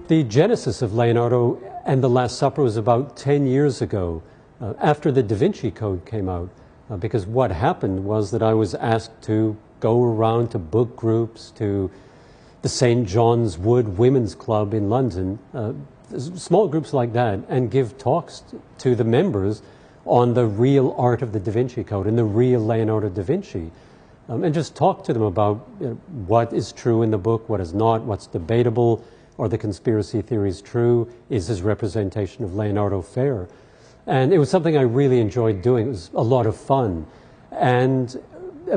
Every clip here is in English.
The genesis of Leonardo and the Last Supper was about 10 years ago, after the Da Vinci Code came out, because what happened was that I was asked to go around to book groups, to the St. John's Wood Women's Club in London, small groups like that, and give talks to the members on the real art of the Da Vinci Code and the real Leonardo da Vinci, and just talk to them about what is true in the book, what is not, what's debatable. Are the conspiracy theories true? Is his representation of Leonardo fair? And it was something I really enjoyed doing. It was a lot of fun. And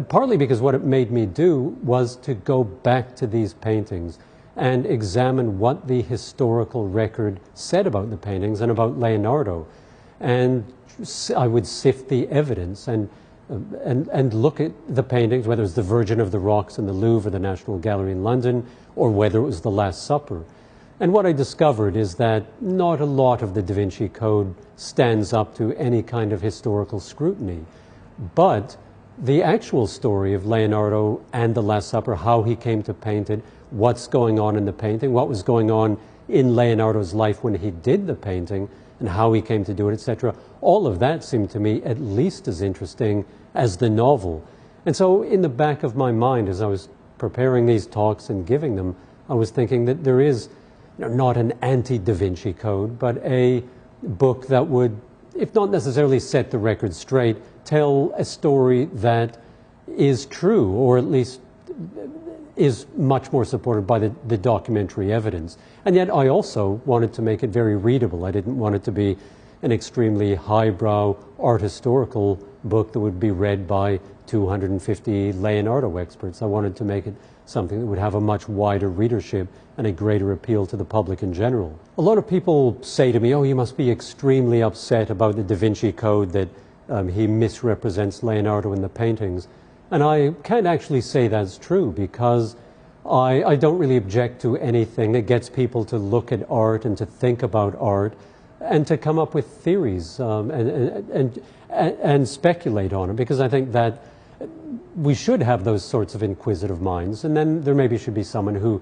partly because what it made me do was to go back to these paintings and examine what the historical record said about the paintings and about Leonardo. And I would sift the evidence and look at the paintings, whether it was the Virgin of the Rocks in the Louvre or the National Gallery in London, or whether it was the Last Supper. And what I discovered is that not a lot of the Da Vinci Code stands up to any kind of historical scrutiny. But the actual story of Leonardo and the Last Supper, how he came to paint it, what's going on in the painting, what was going on in Leonardo's life when he did the painting, and how he came to do it, etc. All of that seemed to me at least as interesting as the novel. And so in the back of my mind, as I was preparing these talks and giving them, I was thinking that there is not an anti-Da Vinci Code, but a book that would, if not necessarily set the record straight, tell a story that is true, or at least is much more supported by the documentary evidence. And yet I also wanted to make it very readable. I didn't want it to be an extremely highbrow art historical book that would be read by 250 Leonardo experts. I wanted to make it something that would have a much wider readership and a greater appeal to the public in general. A lot of people say to me, oh, you must be extremely upset about the Da Vinci Code, that he misrepresents Leonardo in the paintings. And I can't actually say that's true, because I don't really object to anything that gets people to look at art and to think about art and to come up with theories and speculate on it, because I think that we should have those sorts of inquisitive minds, and then there maybe should be someone who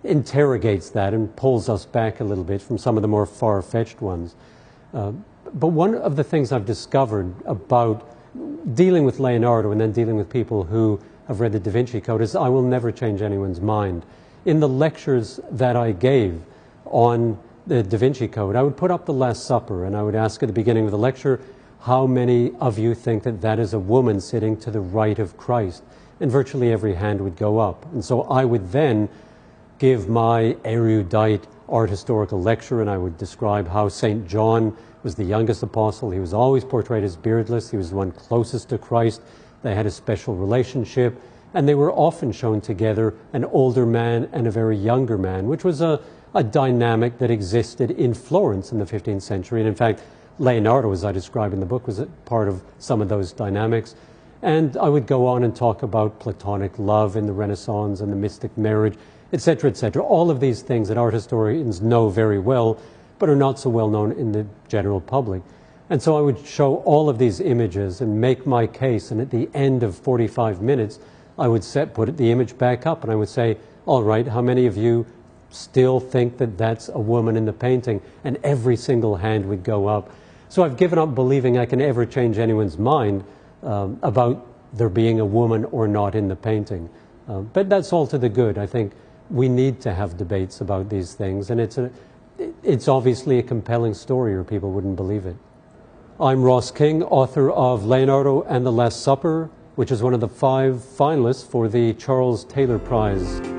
interrogates that and pulls us back a little bit from some of the more far-fetched ones. But one of the things I've discovered about dealing with Leonardo and then dealing with people who have read the Da Vinci Code is I will never change anyone's mind. In the lectures that I gave on the Da Vinci Code, I would put up the Last Supper and I would ask at the beginning of the lecture, how many of you think that that is a woman sitting to the right of Christ? And virtually every hand would go up. And so I would then give my erudite art historical lecture, and I would describe how St. John was the youngest apostle. He was always portrayed as beardless. He was the one closest to Christ. They had a special relationship, and they were often shown together, an older man and a very younger man, which was a dynamic that existed in Florence in the 15th century. And in fact, Leonardo, as I describe in the book, was a part of some of those dynamics. And I would go on and talk about Platonic love in the Renaissance and the mystic marriage, etc., etc. All of these things that art historians know very well, but are not so well known in the general public. And so I would show all of these images and make my case, and at the end of 45 minutes, I would put the image back up, and I would say, all right, how many of you still think that that's a woman in the painting? And every single hand would go up. So I've given up believing I can ever change anyone's mind about there being a woman or not in the painting. But that's all to the good. I think we need to have debates about these things, and it's obviously a compelling story, or people wouldn't believe it. I'm Ross King, author of Leonardo and the Last Supper, which is one of the 5 finalists for the Charles Taylor Prize.